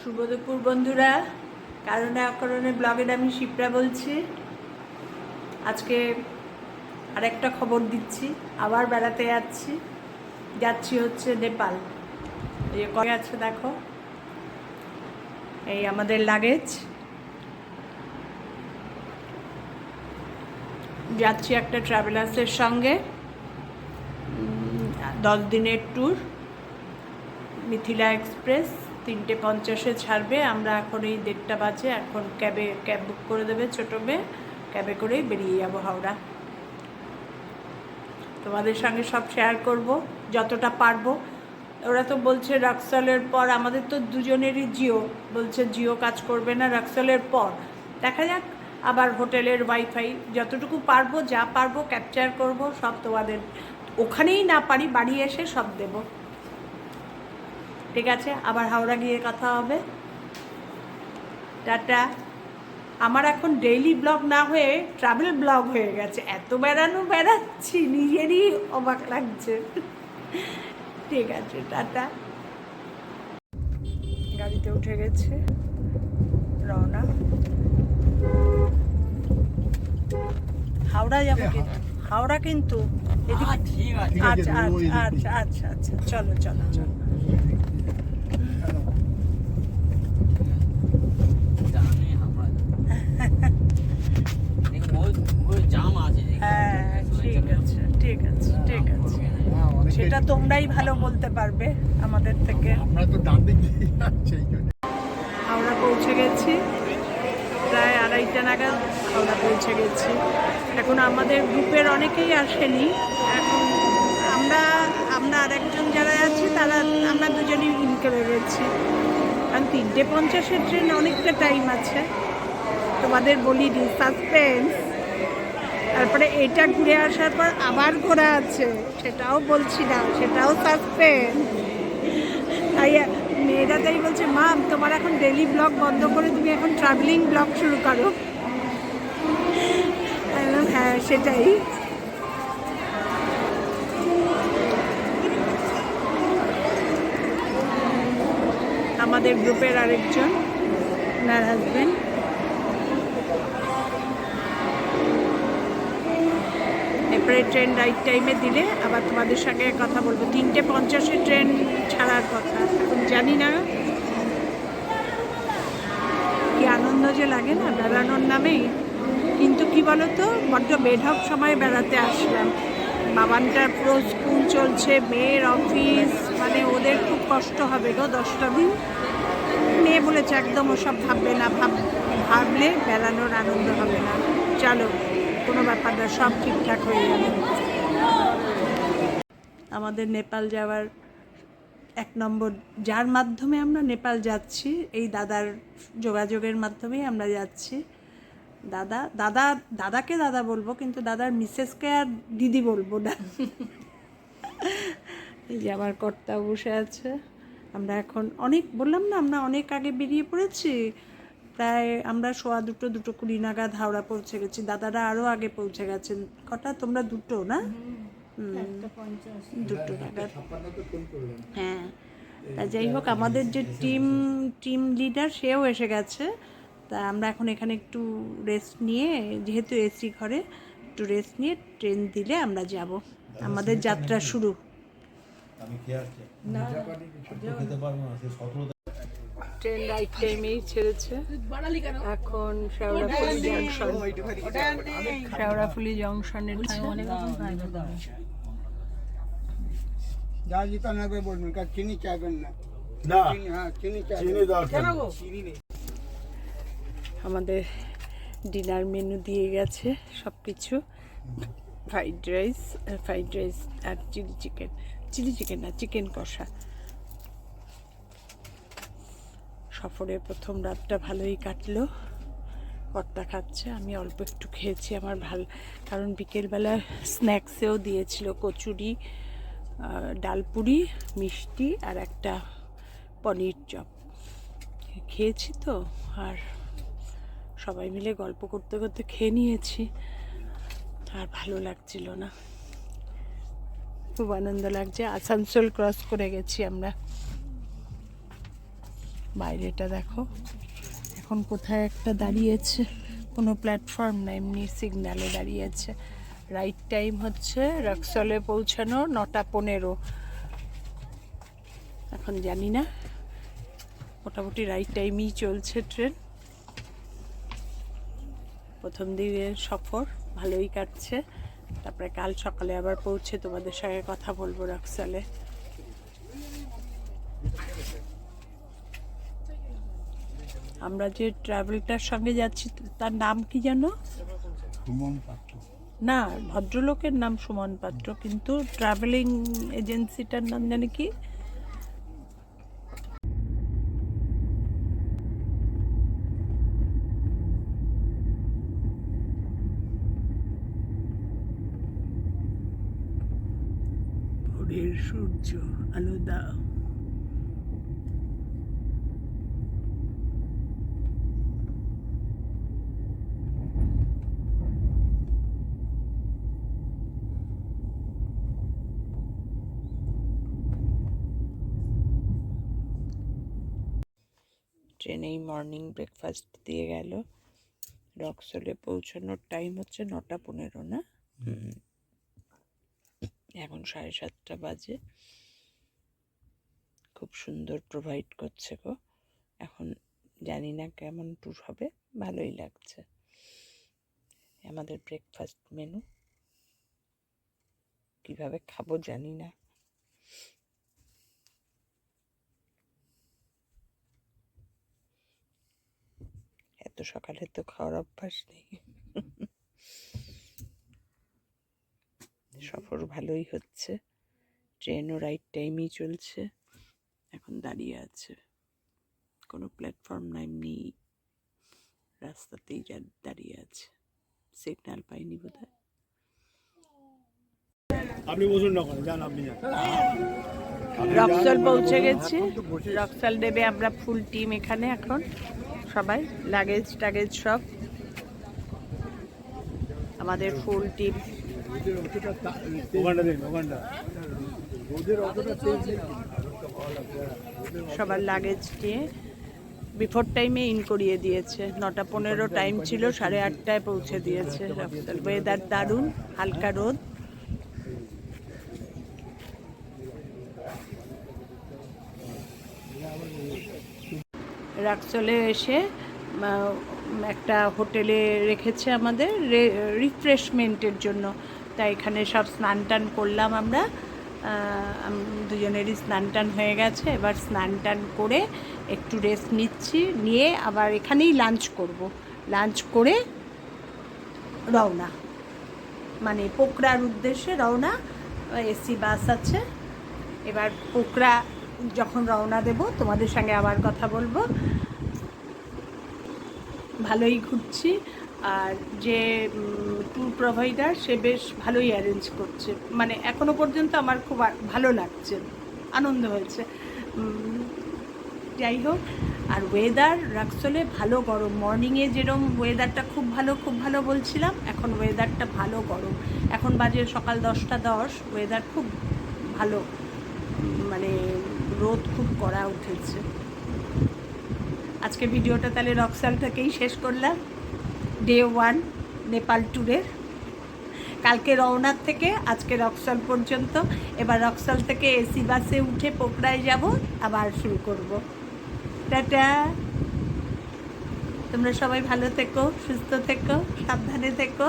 শুভ দুপুর বন্ধুরা, কারণে অকারণে ব্লগের আমি শিপ্রা বলছি। আজকে আরেকটা খবর দিচ্ছি, আবার বেড়াতে যাচ্ছি হচ্ছে নেপাল। এই কবে আছে দেখো, এই আমাদের লাগেজ। যাচ্ছি একটা ট্রাভেলার্সের সঙ্গে, 10 দিনের ট্যুর। মিথিলা এক্সপ্রেস 3:50 ছাড়বে। আমরা এখন এই 1:30 বাজে, এখন ক্যাব বুক করে দেবে ছোটো মেয়ে, ক্যাবে করেই বেরিয়ে যাবো হাওড়া। তোমাদের সঙ্গে সব শেয়ার করব যতটা পারবো। ওরা তো বলছে রাক্সালের পর, আমাদের তো দুজনেরই জিও, বলছে জিও কাজ করবে না রাক্সালের পর। দেখা যাক, আবার হোটেলের ওয়াইফাই যতটুকু পারবো, যা পারবো ক্যাপচার করব সব তোমাদের। ওখানেই না পারি, বাড়ি এসে সব দেব। ঠিক আছে, আবার হাওড়া গিয়ে কথা হবে। টাটা। আমার এখন ডেইলি ব্লগ না হয়ে ট্রাভেল ব্লগ হয়ে গেছে, এত বেড়াচ্ছি, নিজেরই অবাক লাগছে। ঠিক আছে, টাটা। গাড়িতে উঠে গেছে, রওনা। হাওড়া যাবো কিন্তু, হাওড়া কিন্তু এদিকে। আচ্ছা আচ্ছা আচ্ছা আচ্ছা আচ্ছা, চলো চলো চলো। হ্যাঁ, ঠিক আছে ঠিক আছে ঠিক আছে, সেটা তোমরাই ভালো বলতে পারবে আমাদের থেকে। হাওড়া পৌঁছে গেছি, প্রায় 2:30 নাগাদ হাওড়া পৌঁছে গেছি। এখন আমাদের গ্রুপের অনেকেই আসেনি। এখন আমরা আরেকজন যারা আছি তারা, আমরা দুজনেই ইন করে গেছি। কারণ 3:50 ট্রেন, অনেকটা টাইম আছে। তোমাদের বলি দি সাসপেন্স। তারপরে এটা ঘুরে আসার পর আবার ঘোরা আছে, সেটাও বলছি না, সেটাও সাসপেন্স। তাই মেয়েরা তাই বলছে, মা তোমার এখন ডেলি ব্লগ বন্ধ করে তুমি এখন ট্রাভেলিং ব্লগ শুরু করো। হ্যাঁ, সেটাই। আমাদের গ্রুপের আরেকজন, ওনার হাজবেন্ড। এরপরে ট্রেন রাইট টাইমে দিলে আবার তোমাদের সঙ্গে কথা বলবো। 3:50 ট্রেন ছাড়ার কথা, এখন জানি না। কি আনন্দ যে লাগে না বেড়ানোর নামেই। কিন্তু কি বলতো, বড্ড বেঢপ সময় বেড়াতে আসলাম। বাবানটার পুরো স্কুল চলছে, মেয়ের অফিস, মানে ওদের খুব কষ্ট হবে গো 10টা দিন। মেয়ে বলেছে একদম ওসব ভাববে না, ভাবলে বেড়ানোর আনন্দ হবে না। চলো, কোনো ব্যাপার না, সব ঠিকঠাক হয়ে যাবে। আমাদের নেপাল যাওয়ার 1 নম্বর, যার মাধ্যমে আমরা নেপাল যাচ্ছি, এই দাদার যোগাযোগের মাধ্যমেই আমরা যাচ্ছি। দাদাকে দাদা বলবো, কিন্তু দাদার মিসেসকে আর দিদি বলবো না। এই যে আমার কর্তা বসে আছে। আমরা এখন বললাম না, আমরা অনেক আগে বেরিয়ে পড়েছি। প্রায় আমরা 2:20 নাগাদ হাওড়া পৌঁছে গেছি। দাদারা আরও আগে পৌঁছে গেছেন। কটা তোমরা? 2 না? 2 নাগাদ। হ্যাঁ, তা যাই হোক, আমাদের যে টিম লিডার সেও এসে গেছে। তা আমরা এখন এখানে একটু রেস্ট নিয়ে, যেহেতু এসি ঘরে, একটু রেস্ট নিয়ে ট্রেন দিলে আমরা যাব। আমাদের যাত্রা শুরু। ট্রেন রাইট টাইমেই ছেড়েছে। এখন শেওড়াফুলি জংশনের চিনি চাইবেন না? আমাদের ডিনার মেনু দিয়ে গেছে সব কিছু। ফ্রাইড রাইস আর চিলি চিকেন না, চিকেন কষা। সফরের প্রথম রাতটা ভালোই কাটলো। কর্তা খাচ্ছে, আমি অল্প একটু খেয়েছি। আমার কারণ বিকেলবেলা স্ন্যাক্সেও দিয়েছিল কচুরি, ডালপুরি, মিষ্টি আর একটা পনির চপ। খেয়েছি তো, আর সবাই মিলে গল্প করতে করতে খেয়ে নিয়েছি, আর ভালো লাগছিল না। খুব আনন্দ লাগছে। আসানসোল ক্রস করে গেছি আমরা। বাইরেটা দেখো, এখন কোথায় একটা দাঁড়িয়েছে, কোনো প্ল্যাটফর্ম না, এমনি সিগন্যালে দাঁড়িয়েছে। রাইট টাইম হচ্ছে রাক্সলে পৌঁছানো 9:15। এখন জানি না, মোটামুটি রাইট টাইমই চলছে ট্রেন। প্রথম দিনের সফর ভালোই কাটছে, তারপরে কাল সকালে আবার পৌঁছে তোমাদের সঙ্গে কথা বলবো রাক্সলে। আমরা যে ট্রাভেলটার সঙ্গে যাচ্ছি তার নাম কি জানো? সুমন পাত্র। না, ভদ্রলোকের নাম সুমন পাত্র, কিন্তু ট্রাভেলিং এজেন্সিটার নাম জানি কি? ভোরের সূর্য আলো দাও। ট্রেনেই মর্নিং ব্রেকফাস্ট দিয়ে গেল। রক্সলে পৌঁছানোর টাইম হচ্ছে 9:15 না? এখন 7:30 বাজে। খুব সুন্দর প্রোভাইড করছে গো। এখন জানি না কেমন ট্যুর হবে, ভালোই লাগছে। আমাদের ব্রেকফাস্ট মেনু, কিভাবে খাবো জানি না। এত সকালে তো খাওয়ার অভ্যাস নেই। সফর ভালোই হচ্ছে, ট্রেনও রাইট টাইমই চলছে। এখন দাঁড়িয়ে আছে, কোনো প্ল্যাটফর্ম না, এমনি রাস্তাতেই দাঁড়িয়ে আছে, সিগন্যাল পাইনি বোধহয়। আপনি বসুন না, যান আপনি যান। রক্সল পৌঁছে গেছি। রক্সল দেবে আমরা ফুল টিম এখানে এখন, সবাই লাগেজ টাগেজ সব আমাদের ফুল টিম। সবার লাগেজ নিয়ে বিফোর টাইমে ইন করিয়ে দিয়েছে। 9:15 টাইম ছিল, 8:30টায় পৌঁছে দিয়েছে রক্সল। ওয়েদার দারুণ, হালকা রোদ। রাক্সলে এসে একটা হোটেলে রেখেছে আমাদের রিফ্রেশমেন্টের জন্য, তাই এখানে সব স্নান টান করলাম আমরা। দুজনেরই স্নান টান হয়ে গেছে, এবার স্নান টান করে একটু রেস্ট নিচ্ছি, নিয়ে আবার এখানেই লাঞ্চ করব। লাঞ্চ করে রওনা, মানে পোকরার উদ্দেশ্যে রওনা। এসি বাস আছে। এবার পোকরা যখন রওনা দেব তোমাদের সঙ্গে আবার কথা বলবো। ভালোই ঘুরছি, আর যে ট্যুর প্রোভাইডার সে বেশ ভালোই অ্যারেঞ্জ করছে, মানে এখনো পর্যন্ত আমার খুব ভালো লাগছে, আনন্দ হয়েছে। যাই হোক, আর ওয়েদার রাক্সলে ভালো গরম। মর্নিংয়ে যেরকম ওয়েদারটা খুব ভালো বলছিলাম, এখন ওয়েদারটা ভালো গরম। এখন বাজে সকাল 10:10, ওয়েদার খুব ভালো, মানে রোদ খুব কড়া উঠেছে। আজকে ভিডিওটা তাহলে রক্সল থেকেই শেষ করলাম, ডে 1 নেপাল ট্যুরের। কালকে রওনার থেকে আজকে রক্সল পর্যন্ত। এবার রক্সল থেকে এসি বাসে উঠে পোকরায় যাব, আবার শুরু করব। টাটা। তোমরা সবাই ভালো থেকো, সুস্থ থেকো, সাবধানে থেকো।